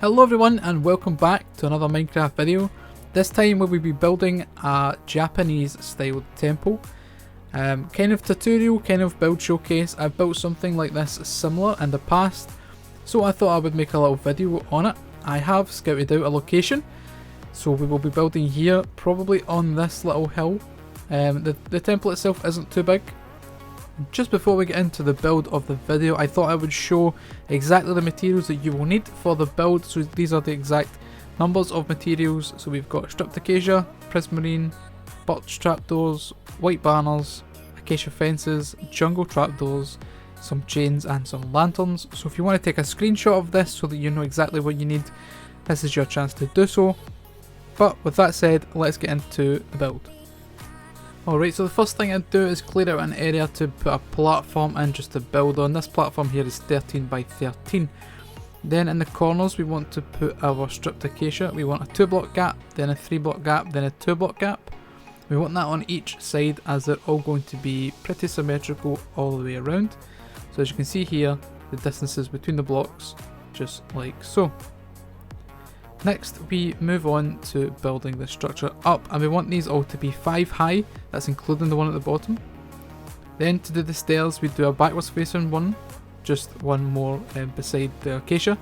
Hello everyone and welcome back to another Minecraft video. This time we will be building a Japanese style temple. Kind of tutorial, kind of build showcase. I've built something like this similar in the past, so I thought I would make a little video on it. I have scouted out a location, so we will be building here, probably on this little hill. The temple itself isn't too big. Just before we get into the build of the video, I thought I would show exactly the materials that you will need for the build. So these are the exact numbers of materials. So we've got stripped acacia, prismarine, birch trapdoors, white banners, acacia fences, jungle trapdoors, some chains and some lanterns. So if you want to take a screenshot of this so that you know exactly what you need, this is your chance to do so. But with that said, let's get into the build. Alright, so the first thing I'd do is clear out an area to put a platform in just to build on. This platform here is 13 by 13. Then in the corners we want to put our stripped acacia. We want a 2-block gap, then a 3-block gap, then a 2-block gap. We want that on each side as they're all going to be pretty symmetrical all the way around. So as you can see here, the distances between the blocks, just like so. Next we move on to building the structure up, and we want these all to be 5 high, that's including the one at the bottom. Then to do the stairs we do a backwards facing one, just one more beside the acacia.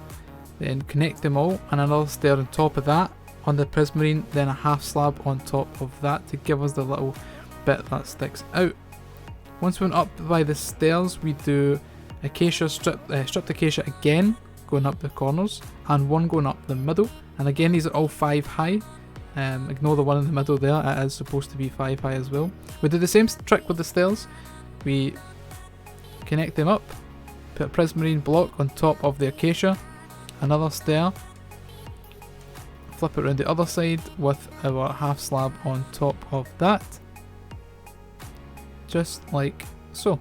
Then connect them all and another stair on top of that on the prismarine, then a half slab on top of that to give us the little bit that sticks out. Once we went up by the stairs we do acacia stripped acacia again, going up the corners, and one going up the middle, and again these are all 5 high. Ignore the one in the middle there, it is supposed to be 5 high as well. We do the same trick with the stairs. We connect them up, put a prismarine block on top of the acacia, another stair, flip it around the other side with our half slab on top of that, just like so.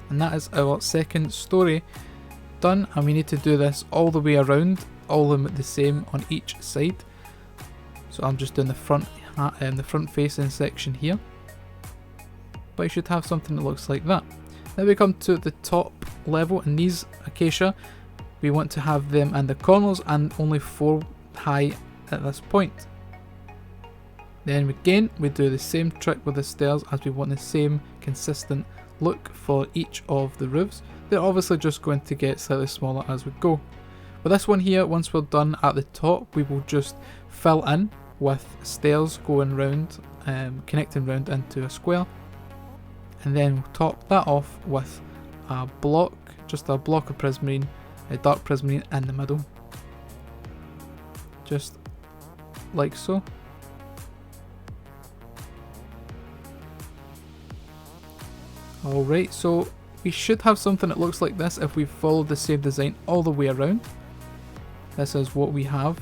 And that is our second story done, and we need to do this all the way around, all of them the same on each side. So I'm just doing the front facing section here, but you should have something that looks like that. Now we come to the top level, and these acacia we want to have them in the corners and only 4 high at this point. Then again we do the same trick with the stairs, as we want the same consistent look for each of the roofs. They're obviously just going to get slightly smaller as we go. With this one here, once we're done at the top, we will just fill in with stairs going round, connecting round into a square, and then we'll top that off with a block, just a block of prismarine, a dark prismarine in the middle, just like so. Alright, so we should have something that looks like this if we follow the same design all the way around. This is what we have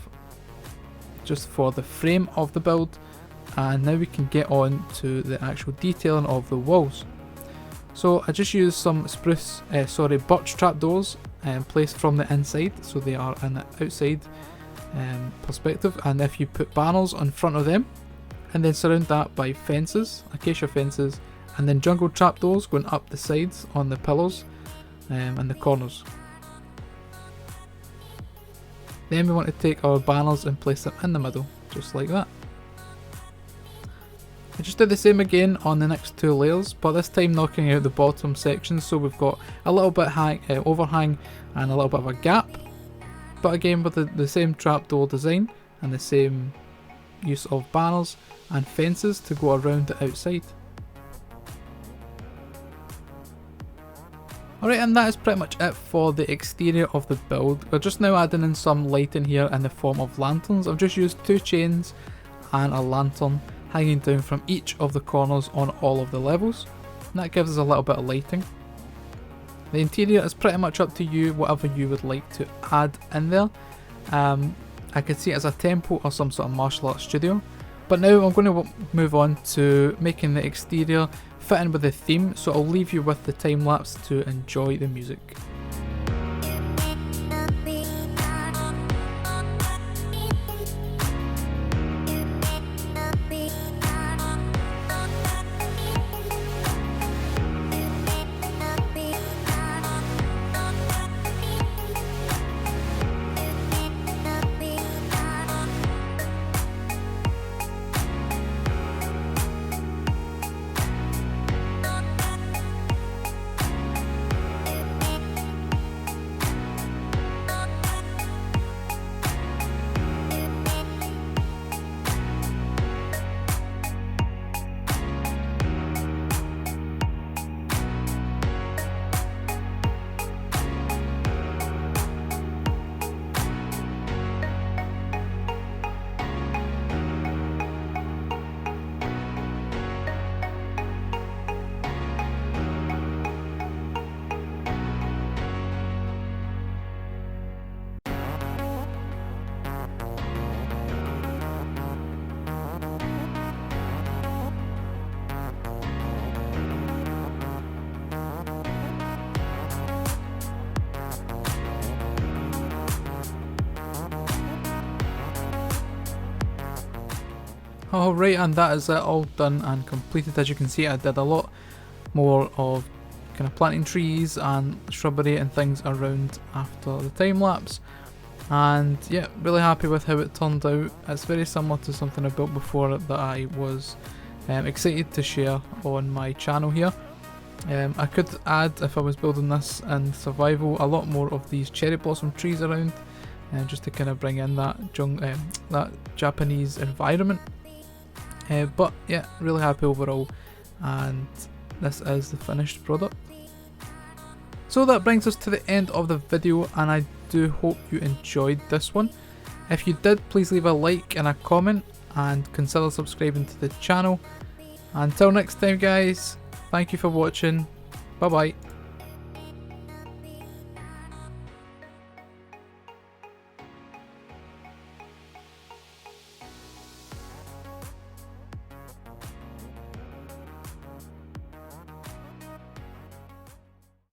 just for the frame of the build, and now we can get on to the actual detailing of the walls. So I just used some birch trapdoors placed from the inside, so they are in the outside perspective, and if you put banners on front of them and then surround that by fences, acacia fences, and then jungle trapdoors going up the sides on the pillars and the corners. Then we want to take our banners and place them in the middle, just like that. I just did the same again on the next 2 layers, but this time knocking out the bottom section, so we've got a little bit overhang and a little bit of a gap, but again with the same trapdoor design and the same use of banners and fences to go around the outside. Alright, and that is pretty much it for the exterior of the build. We're just now adding in some lighting here in the form of lanterns. I've just used 2 chains and a lantern hanging down from each of the corners on all of the levels, and that gives us a little bit of lighting. The interior is pretty much up to you, whatever you would like to add in there. I could see it as a temple or some sort of martial arts studio, but now I'm going to move on to making the exterior fit in with the theme, so I'll leave you with the time lapse to enjoy the music. Alright, and that is it, all done and completed. As you can see, I did a lot more of kind of planting trees and shrubbery and things around after the time lapse. And yeah, really happy with how it turned out. It's very similar to something I built before that I was excited to share on my channel here. I could add, if I was building this in survival, a lot more of these cherry blossom trees around, just to kind of bring in that that Japanese environment. But yeah, really happy overall, and this is the finished product. So that brings us to the end of the video, and I do hope you enjoyed this one. If you did, please leave a like and a comment, and consider subscribing to the channel. Until next time guys, thank you for watching, bye bye.